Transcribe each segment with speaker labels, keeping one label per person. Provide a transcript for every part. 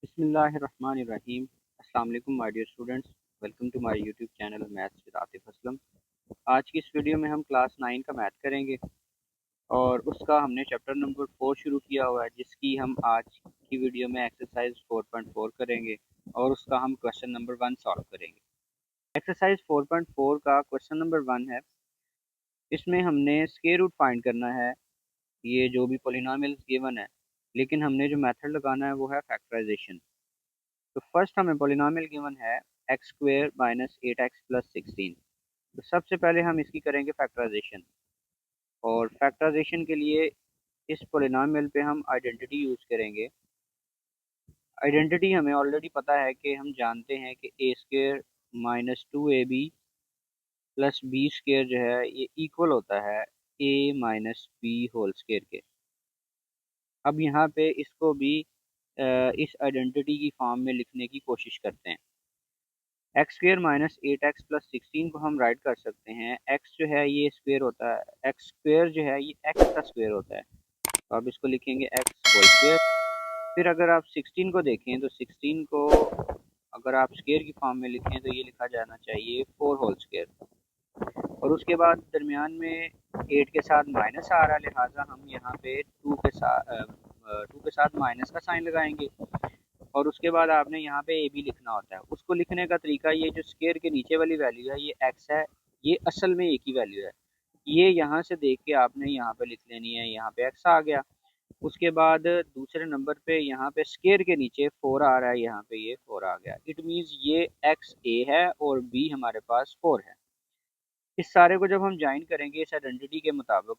Speaker 1: बिस्मिल्लाहिर्रहमानिर्रहीम। अस्सलाम वालेकुम my dear students, welcome to my YouTube channel maths with Atif Aslam. आज की इस वीडियो में हम क्लास 9 का मैथ करेंगे और उसका हमने चैप्टर नंबर 4 शुरू किया हुआ है, जिसकी हम आज की वीडियो में एक्सरसाइज 4.4 करेंगे और उसका हम क्वेश्चन नंबर 1 सॉल्व करेंगे। एक्सरसाइज 4.4 का क्वेश्चन नंबर 1 है। इसमें हमने स्क्वायर रूट फाइंड करना है। ये जो भी पॉलिनोमियल्स गिवन है, लेकिन हमने जो मेथड लगाना है वो है फैक्टराइजेशन। तो फर्स्ट हमें पॉलिनोमियल गिवन है एक्स स्क्वेयर माइनस 8x + 16। तो सबसे पहले हम इसकी करेंगे फैक्टराइजेशन, और फैक्टराइजेशन के लिए इस पॉलिनोमियल पे हम आइडेंटिटी यूज़ करेंगे। आइडेंटिटी हमें ऑलरेडी पता है कि हम जानते हैं कि A square minus 2ab plus B square जो है ये इक्वल होता है A minus B whole square के। अब यहाँ पे इसको भी इस आइडेंटिटी की फॉर्म में लिखने की कोशिश करते हैं। एक्स स्क्वेयर माइनस 8x + 16 को हम राइट कर सकते हैं। एक्स जो है ये स्क्वेयर होता है, एक्स स्क्वेयर जो है ये एक्स का स्क्वेयर होता है, तो आप इसको लिखेंगे एक्स होल स्क्वेयर। फिर अगर आप 16 को देखें तो 16 को अगर आप स्क्वेयर की फॉर्म में लिखें तो ये लिखा जाना चाहिए 4 होल स्क्वेयर। और उसके बाद दरमियान में 8 के साथ माइनस आ रहा है, लिहाजा हम यहाँ पे 2 के साथ माइनस का साइन लगाएंगे। और उसके बाद आपने यहाँ पे ए बी लिखना होता है। उसको लिखने का तरीका, ये जो स्क्वायर के नीचे वाली वैल्यू है ये एक्स है, ये असल में ए की वैल्यू है। ये यहाँ से देख के आपने यहाँ पे लिख लेनी है, यहाँ पे एक्स आ गया। उसके बाद दूसरे नंबर पे यहाँ पे स्क्वायर के नीचे 4 आ रहा है, यहाँ पे ये 4 आ गया। इट मीन्स ये एक्स ए है और बी हमारे पास 4 है। इस सारे को जब हम ज्वाइन करेंगे इस आइडेंटिटी के मुताबिक,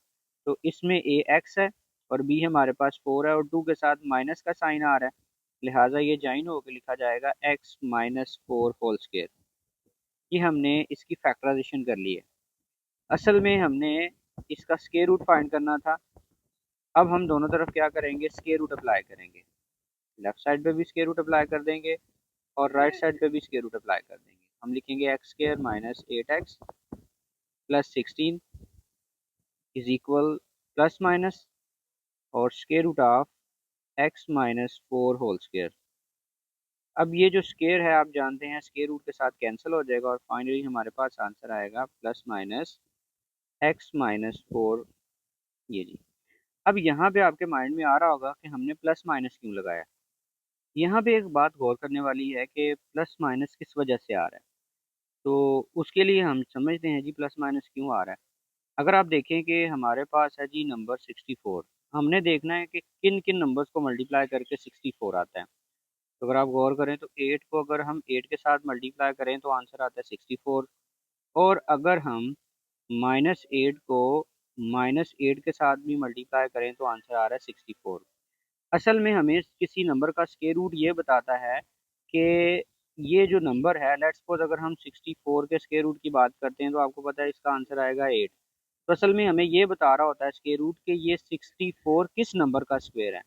Speaker 1: तो इसमें ए एक्स है और बी हमारे पास 4 है और 2 के साथ माइनस का साइन आ रहा है, लिहाजा ये ज्वाइन होकर लिखा जाएगा x माइनस 4 होल स्क्वायर। ये हमने इसकी फैक्टराइजेशन कर ली है। असल में हमने इसका स्क्वायर रूट फाइंड करना था। अब हम दोनों तरफ क्या करेंगे, स्क्वायर रूट अप्लाई करेंगे। लेफ्ट साइड पे भी स्क्वायर रूट अप्लाई कर देंगे और राइट साइड पे भी स्क्वायर रूट अप्लाई कर देंगे। हम लिखेंगे X square minus 8x + 16 is equal plus minus और square root of x minus 4 whole square. अब ये जो स्क्वायर है आप जानते हैं स्क्वायर रूट के साथ कैंसिल हो जाएगा और फाइनली हमारे पास आंसर आएगा प्लस माइनस एक्स माइनस 4। ये जी। अब यहाँ पे आपके माइंड में आ रहा होगा कि हमने प्लस माइनस क्यों लगाया। यहाँ पे एक बात गौर करने वाली है कि प्लस माइनस किस वजह से आ रहा है। तो उसके लिए हम समझते हैं जी प्लस माइनस क्यों आ रहा है। अगर आप देखें कि हमारे पास है जी नंबर 64, हमने देखना है कि किन किन नंबर्स को मल्टीप्लाई करके 64 आता है। तो अगर आप गौर करें तो 8 को अगर हम 8 के साथ मल्टीप्लाई करें तो आंसर आता है 64। और अगर हम -8 को -8 के साथ भी मल्टीप्लाई करें तो आंसर आ रहा है 64। असल में हमें किसी नंबर का स्क्वायर रूट ये बताता है कि ये जो नंबर है, लेट्स सपोज अगर हम 64 के स्क्वायर रूट की बात करते हैं तो आपको पता है इसका आंसर आएगा 8। तो असल में हमें ये बता रहा होता है स्क्वायर रूट कि ये 64 किस नंबर का स्क्वायर है।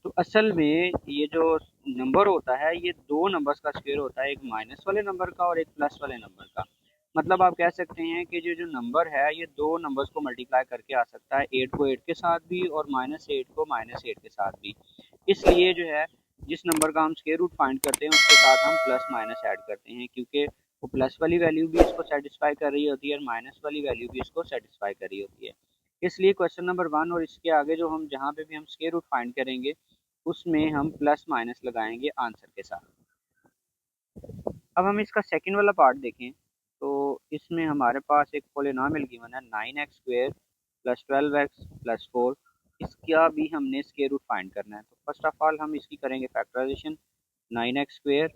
Speaker 1: तो असल में ये जो नंबर होता है ये दो नंबर्स का स्क्वायर होता है, एक माइनस वाले नंबर का और एक प्लस वाले नंबर का। मतलब आप कह सकते हैं कि जो जो नंबर है ये दो नंबर्स को मल्टीप्लाई करके आ सकता है, 8 को 8 के साथ भी और -8 को -8 के साथ भी। इसलिए जो है जिस नंबर का हम स्क्वायर रूट फाइंड करते हैं उसके साथ हम प्लस माइनस ऐड करते हैं, क्योंकि वो प्लस वाली वैल्यू भी इसको सेटिस्फाई कर रही होती है और माइनस वाली वैल्यू भी इसको सेटिस्फाई कर रही होती है। इसलिए क्वेश्चन नंबर 1 और इसके आगे जो हम जहाँ पे भी हम स्क्वायर रूट फाइंड करेंगे उसमें हम प्लस माइनस लगाएंगे आंसर के साथ। अब हम इसका सेकंड वाला पार्ट देखें तो इसमें हमारे पास एक पॉलिनोमियल गिवन है 9x² + 12x + 4। इसका भी हमने स्क्वायर रूट फाइंड करना है। तो फर्स्ट ऑफ ऑल हम इसकी करेंगे फैक्टराइजेशन, 9x²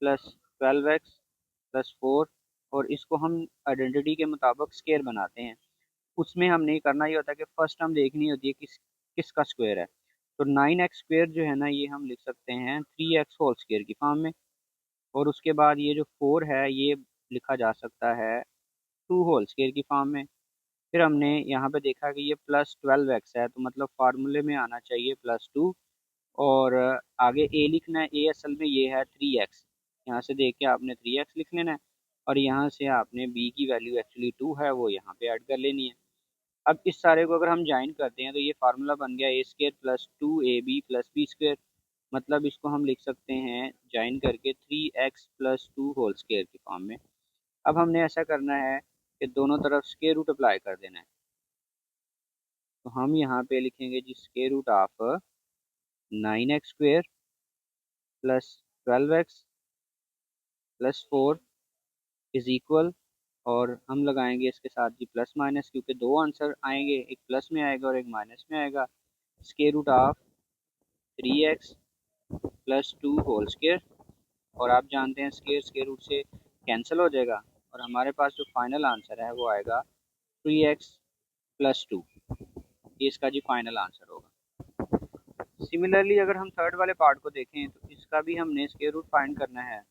Speaker 1: + 12x + 4, और इसको हम आइडेंटिटी के मुताबिक स्क्वायर बनाते हैं। उसमें हमने करना ये होता है कि फर्स्ट हम देखनी होती है किसका स्क्वायर है। तो 9x² जो है ना ये हम लिख सकते हैं 3x होल स्क्वायर की फॉर्म में, और उसके बाद ये जो 4 है ये लिखा जा सकता है 2 होल स्क्वायर की फॉर्म में। फिर हमने यहाँ पे देखा कि ये प्लस 12x है, तो मतलब फार्मूले में आना चाहिए +2। और आगे ए लिखना है, ए असल में ये है 3x, यहाँ से देख के आपने 3x लिख लेना है। और यहाँ से आपने b की वैल्यू एक्चुअली 2 है वो यहाँ पे ऐड कर लेनी है। अब इस सारे को अगर हम ज्वाइन करते हैं तो ये फार्मूला बन गया a² + 2ab + b²। मतलब इसको हम लिख सकते हैं ज्वाइन करके 3x+2 होल स्क्वायर की फॉर्म में। अब हमने ऐसा करना है कि दोनों तरफ स्क्वायर रूट अप्लाई कर देना है। तो हम यहाँ पे लिखेंगे जी square root of 9x² plus 12x+4 is equal, और हम लगाएंगे इसके साथ जी प्लस माइनस, क्योंकि दो आंसर आएंगे, एक प्लस में आएगा और एक माइनस में आएगा। Square root of 3x+2 whole square, और आप जानते हैं स्क्वायर स्क्वायर रूट से कैंसिल हो जाएगा, और हमारे पास जो फाइनल आंसर है वो आएगा 3x+2। ये इसका जी फाइनल आंसर होगा। सिमिलरली अगर हम थर्ड वाले पार्ट को देखें तो इसका भी हमने स्क्वायर रूट फाइंड करना है,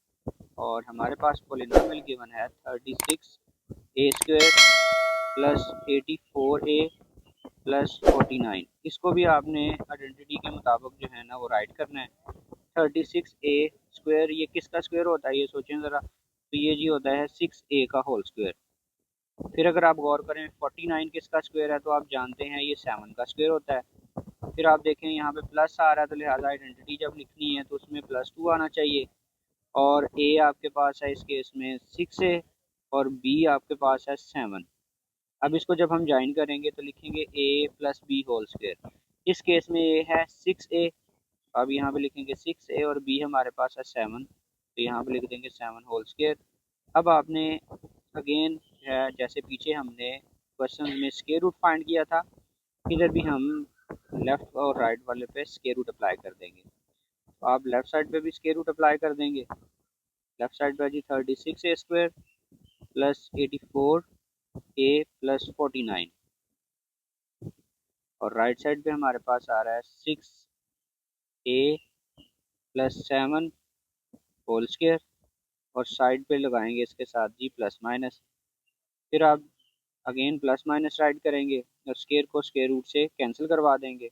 Speaker 1: और हमारे पास पॉलिनोमियल गिवन है 36a² प्लस 84a प्लस 49। इसको भी आपने आइडेंटिटी के मुताबिक जो है ना वो राइट करना है। 36a² ये किसका स्क्वायर होता है, ये सोचें ज़रा। तो ये जी होता है 6a का होल स्क्वायर। फिर अगर आप गौर करें 49 किसका स्क्वायर है, तो आप जानते हैं ये 7 का स्क्वायर होता है। फिर आप देखें यहाँ पे प्लस आ रहा है, तो लिहाजा आइडेंटिटी जब लिखनी है तो उसमें +2 आना चाहिए, और ए आपके पास है इस केस में 6a, और बी आपके पास है 7। अब इसको जब हम ज्वाइन करेंगे तो लिखेंगे a+b होल स्क्वायर। इस केस में ए है 6a, अब यहाँ पे लिखेंगे 6a, और b हमारे पास है 7, तो यहाँ पे लिख देंगे 7 होल स्क्वायर। अब आपने अगेन जैसे पीछे हमने क्वेश्चन में स्क्वायर रूट फाइंड किया था, इधर भी हम लेफ्ट और राइट वाले पे स्क्वायर रूट अप्लाई कर देंगे। तो आप लेफ्ट साइड पे भी स्क्वायर रूट अप्लाई कर देंगे। लेफ्ट साइड पे जी 36a² प्लस 84a प्लस 49, और राइट साइड पे हमारे पास आ रहा है 6a प्लस 7 होल स्क्वायर, और साइड पे लगाएंगे इसके साथ जी प्लस माइनस। फिर आप अगेन प्लस माइनस राइट करेंगे और स्क्वायर को स्क्वायर रूट से कैंसिल करवा देंगे।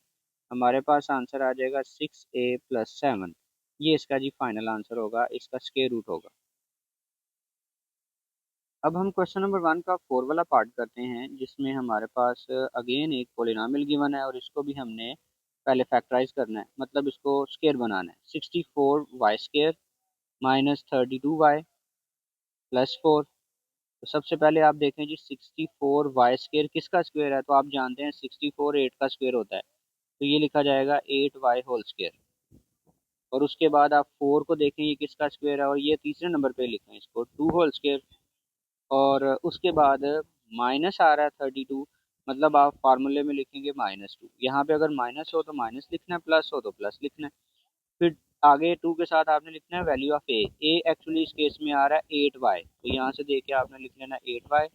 Speaker 1: हमारे पास आंसर आ जाएगा 6a प्लस 7। ये इसका जी फाइनल आंसर होगा, इसका स्क्वायर रूट होगा। अब हम क्वेश्चन नंबर 1 का 4 वाला पार्ट करते हैं, जिसमें हमारे पास अगेन एक पोलिनोमियल गिवन है, और इसको भी हमने पहले फैक्टराइज करना है, मतलब इसको स्क्वायर बनाना है। 64y² minus 32y plus 4। तो सबसे पहले आप देखें जी 64y² किसका स्क्वायर है, तो आप जानते हैं 64 8 का स्क्वायर होता है, तो ये लिखा जाएगा 8y होल स्क्वायर। और उसके बाद आप 4 को देखें ये किसका स्क्वायर है, और ये तीसरे नंबर पे लिखें इसको 2 होल स्क्वायर। और उसके बाद माइनस आ रहा है 32, मतलब आप फार्मूले में लिखेंगे -2। यहाँ पे अगर माइनस हो तो माइनस लिखना है, प्लस हो तो प्लस लिखना है। फिर आगे 2 के साथ आपने लिखना है value of A. A actually इस केस में आ रहा है 8y, तो यहाँ से देख के आपने लिख लेना 8y,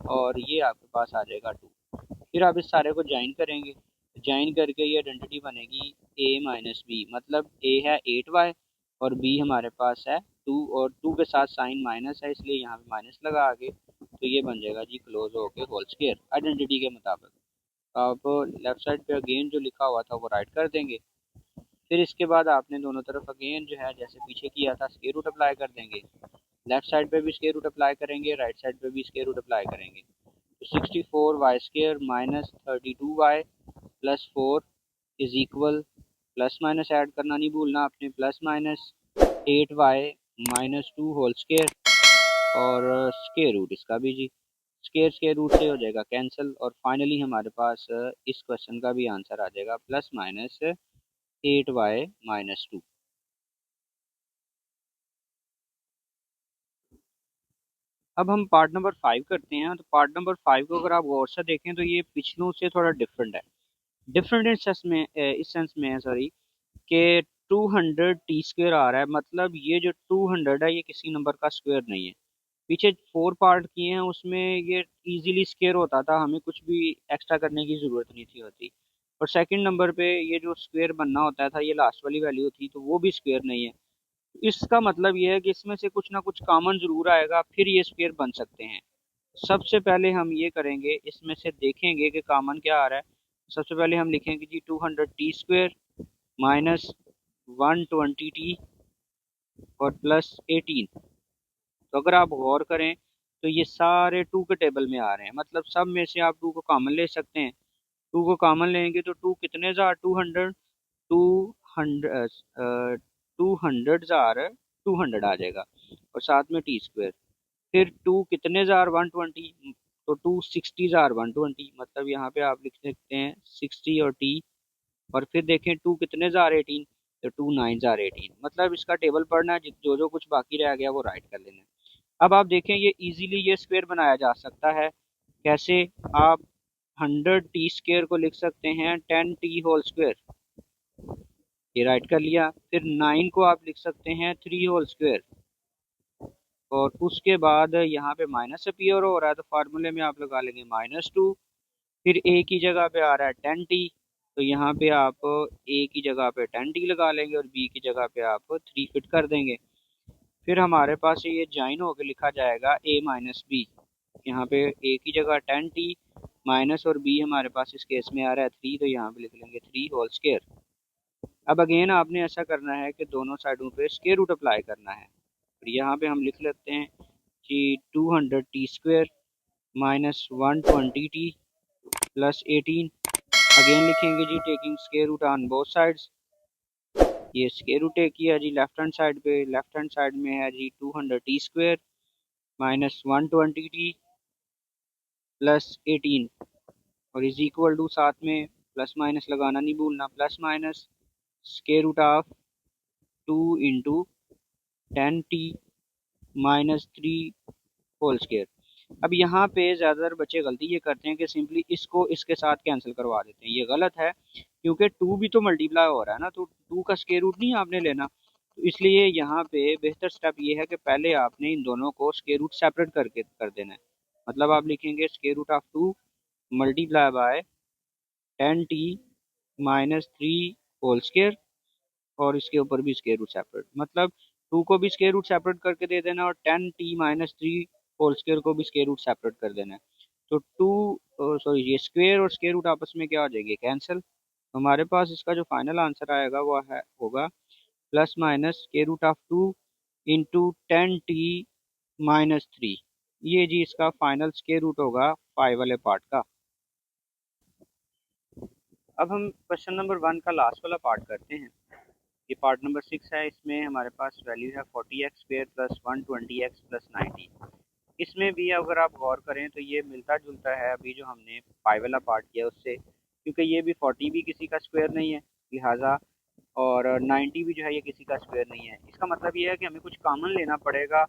Speaker 1: और ये आपके पास आ जाएगा 2। फिर आप इस सारे को ज्वाइन करेंगे, ज्वाइन करके ये आइडेंटिटी बनेगी a माइनस बी, मतलब a है 8y और b हमारे पास है 2, और 2 के साथ साइन माइनस है इसलिए यहाँ पे माइनस लगा आगे, तो ये बन जाएगा जी क्लोज होके होल स्क्वायर आइडेंटिटी के मुताबिक। आप लेफ्ट साइड पे अगेन जो लिखा हुआ था वो राइट कर देंगे। फिर इसके बाद आपने दोनों तरफ अगेन जो है जैसे पीछे किया था स्क्वायर रूट अप्लाई कर देंगे। लेफ्ट साइड पे भी स्क्वायर रूट अप्लाई करेंगे, राइट साइड पे भी स्क्वायर रूट अप्लाई करेंगे। तो 64y² minus 32y plus 4 is equal, plus minus add करना नहीं भूलना आपने, plus minus 8y minus 2 whole square, और स्क्वायर रूट इसका भी जी स्क्वायर स्क्वायर रूट से हो जाएगा कैंसिल, और फाइनली हमारे पास इस क्वेश्चन का भी आंसर आ जाएगा प्लस माइनस 8y माइनस 2। अब हम पार्ट नंबर 5 करते हैं। तो पार्ट नंबर 5 को अगर आप गौर से देखें तो ये पिछलों से थोड़ा डिफरेंट है। डिफरेंट इस सेंस में है, सॉरी, कि 200t² आ रहा है, मतलब ये जो 200 है ये किसी नंबर का स्क्वायर नहीं है। पीछे 4 पार्ट किए हैं उसमें ये इजीली स्क्वायर होता था, हमें कुछ भी एक्स्ट्रा करने की ज़रूरत नहीं थी होती। और सेकंड नंबर पे ये जो स्क्वायर बनना होता था ये लास्ट वाली वैल्यू थी, तो वो भी स्क्वायर नहीं है। इसका मतलब ये है कि इसमें से कुछ ना कुछ कॉमन जरूर आएगा, फिर ये स्क्वायर बन सकते हैं। सबसे पहले हम ये करेंगे, इसमें से देखेंगे कि कॉमन क्या आ रहा है। सबसे पहले हम लिखेंगे जी 200t² माइनस 120t और प्लस 18। तो अगर आप गौर करें तो ये सारे 2 के टेबल में आ रहे हैं, मतलब सब में से आप 2 को कॉमन ले सकते हैं। 2 को कॉमन लेंगे तो 2 कितने ज़ा 200 100 200 जार 200 आ जाएगा और साथ में टी स्क्वेयर। फिर टू कितने जार 120, तो 260 जार 120, मतलब यहाँ पे आप लिख सकते हैं 60 और टी। और फिर देखें टू कितने जार 18, तो 2 9 जार 18, मतलब इसका टेबल पढ़ना है, जो जो कुछ बाकी रह गया वो राइट कर लेना है। अब आप देखें ये इजीली ये स्क्वायर बनाया जा सकता है। कैसे? आप 100 टी स्क्वायर को लिख सकते हैं 10 टी होल स्क्वायर, ये राइट कर लिया। फिर 9 को आप लिख सकते हैं 3 होल स्क्वायर, और उसके बाद यहाँ पे माइनस अपीयर हो रहा है तो फार्मूले में आप लगा लेंगे -2। फिर ए की जगह पे आ रहा है 10 टी, तो यहाँ पे आप ए की जगह पे 10 टी लगा लेंगे और बी की जगह पे आप 3 फिट कर देंगे। फिर हमारे पास ये ज्वाइन होकर लिखा जाएगा a माइनस बी। यहाँ पे a की जगह 10 टी माइनस और b हमारे पास इस केस में आ रहा है 3, तो यहाँ पे लिख लेंगे 3 होल स्क्वायर। अब अगेन आपने ऐसा करना है कि दोनों साइडों पे स्क्वायर रूट अप्लाई करना है। और यहाँ पे हम लिख लेते हैं कि 200 T square minus 120 T plus 18। Again लिखेंगे जी taking square root on both sides. ये स्क्वायर रूट टेक किया जी लेफ्ट हैंड साइड पे, लेफ्ट हैंड साइड में है जी 200 T square minus 120 T plus 18, और इज इक्वल टू साथ में प्लस माइनस लगाना नहीं भूलना, plus minus square root of 2 × 10 t minus 3 whole square. अब यहाँ पे ज़्यादातर बच्चे गलती ये करते हैं कि सिंपली इसको इसके साथ कैंसिल करवा देते हैं। ये गलत है, क्योंकि टू भी तो मल्टीप्लाई हो रहा है ना, तो टू का स्क्वायर रूट नहीं आपने लेना। तो इसलिए यहाँ पे बेहतर स्टेप ये है कि पहले आपने इन दोनों को स्क्वायर रूट सेपरेट करके कर देना है। मतलब आप लिखेंगे square root of 2 multiply by 10 t minus 3 whole square, और इसके ऊपर भी स्क्वायर रूट सेपरेट, मतलब टू को भी स्क्वायर रूट सेपरेट करके दे देना और 10 टी माइनस 3 होल स्क्वायर को भी स्क्वायर रूट सेपरेट कर देना है। तो सॉरी ये स्क्वायर और स्क्वायर रूट आपस में क्या हो जाएंगे? कैंसिल। हमारे पास इसका जो फाइनल आंसर आएगा वो होगा plus minus square root of 2 × 10 t minus 3। ये जी इसका फाइनल स्क्वायर रूट होगा 5 वाले पार्ट का। अब हम क्वेश्चन नंबर 1 का लास्ट वाला पार्ट करते हैं। ये पार्ट नंबर 6 है। इसमें हमारे पास वैल्यू है 40x² प्लस 120x प्लस 90। इसमें भी अगर आप गौर करें तो ये मिलता जुलता है अभी जो हमने पाई वाला पार्ट किया उससे, क्योंकि ये भी 40 भी किसी का स्क्वायर नहीं है लिहाजा, और 90 भी जो है ये किसी का स्क्वायर नहीं है। इसका मतलब ये है कि हमें कुछ कॉमन लेना पड़ेगा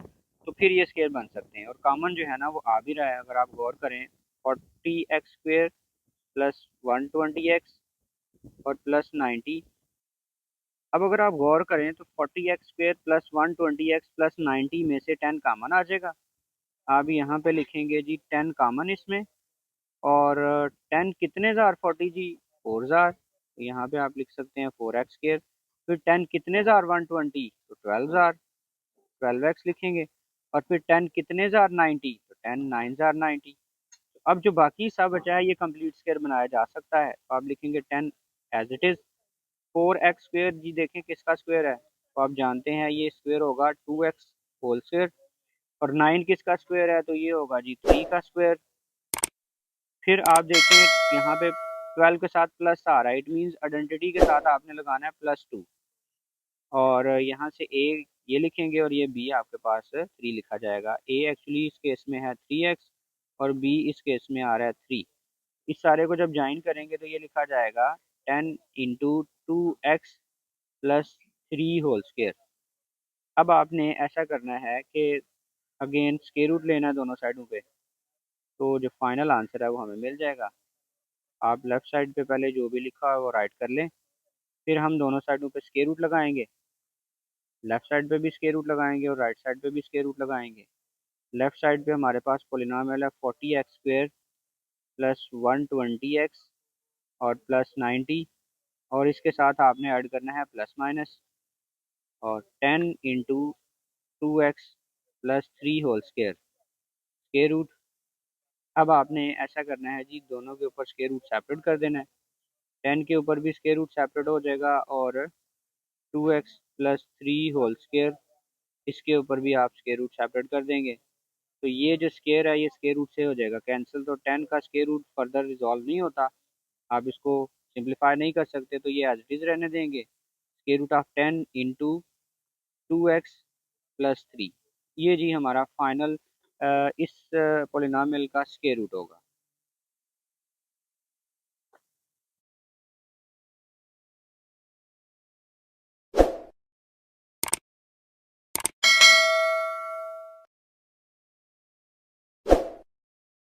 Speaker 1: तो फिर ये स्क्वायर बन सकते हैं, और कॉमन जो है ना वो आ भी रहा है। अगर आप गौर करें 40x² प्लस 120x और प्लस 90। अब अगर आप गौर करें तो 40x² प्लस 120x प्लस 90 में से 10 कॉमन आ जाएगा। आप यहाँ पे लिखेंगे जी 10 कॉमन इसमें, और 10 कितने जार 40 जी? 4 जार, तो यहाँ पे आप लिख सकते हैं 4x²। फिर 10 कितने जार 120, तो 12 जार, 12x लिखेंगे। और फिर 10 कितने जार 90, तो 10 9 जार 90। अब जो बाकी हिस्सा बचा है ये कंप्लीट स्क्वायर बनाया जा सकता है, तो आप लिखेंगे 10 एज इट इज़। 4x² जी देखें किसका स्क्वायर है, तो आप जानते हैं ये स्क्वायर होगा 2x होल स्क्वायर। और 9 किसका स्क्वायर है, तो ये होगा जी 3 का स्क्वायर। फिर आप देखें यहाँ पे 12 के साथ प्लस आ रहा है, इट मीन्स आइडेंटिटी के साथ आपने लगाना है +2। और यहाँ से ए ये लिखेंगे और ये बी आपके पास 3 लिखा जाएगा। ए एक्चुअली इस केस में है 3x और बी इस केस में आ रहा है 3। इस सारे को जब ज्वाइन करेंगे तो ये लिखा जाएगा 10 × 2x प्लस 3 होल स्क्वायर। अब आपने ऐसा करना है कि अगेन स्क्वायर रूट लेना है दोनों साइडों पे, तो जो फाइनल आंसर है वो हमें मिल जाएगा। आप लेफ्ट साइड पे पहले जो भी लिखा है वो राइट कर लें, फिर हम दोनों साइडों पे स्क्वायर रूट लगाएंगे। लेफ्ट साइड पे भी स्क्वायर रूट लगाएंगे और राइट साइड पे भी स्क्वायर रूट लगाएंगे। लेफ्ट साइड पे हमारे पास पोलिनोमियल है 40x² प्लस 120x और प्लस 90, और इसके साथ आपने ऐड करना है प्लस माइनस, और 10 × 2x plus 3 whole square square root. अब आपने ऐसा करना है जी दोनों के ऊपर स्क्वायर रूट सेपरेट कर देना है। 10 के ऊपर भी स्क्वायर रूट सेपरेट हो जाएगा, और 2x प्लस 3 होल स्क्वायर इसके ऊपर भी आप स्क्वायर रूट सेपरेट कर देंगे। तो ये जो स्क्वायर है ये स्क्वायर रूट से हो जाएगा कैंसिल, तो 10 का स्क्वायर रूट फर्दर रिजॉल्व नहीं होता, आप इसको सिंप्लीफाई नहीं कर सकते, तो ये एज इट इज़ रहने देंगे। Square root of 10 into 2x+3। ये जी हमारा फाइनल इस पोलिनोमियल का स्केयर रूट होगा।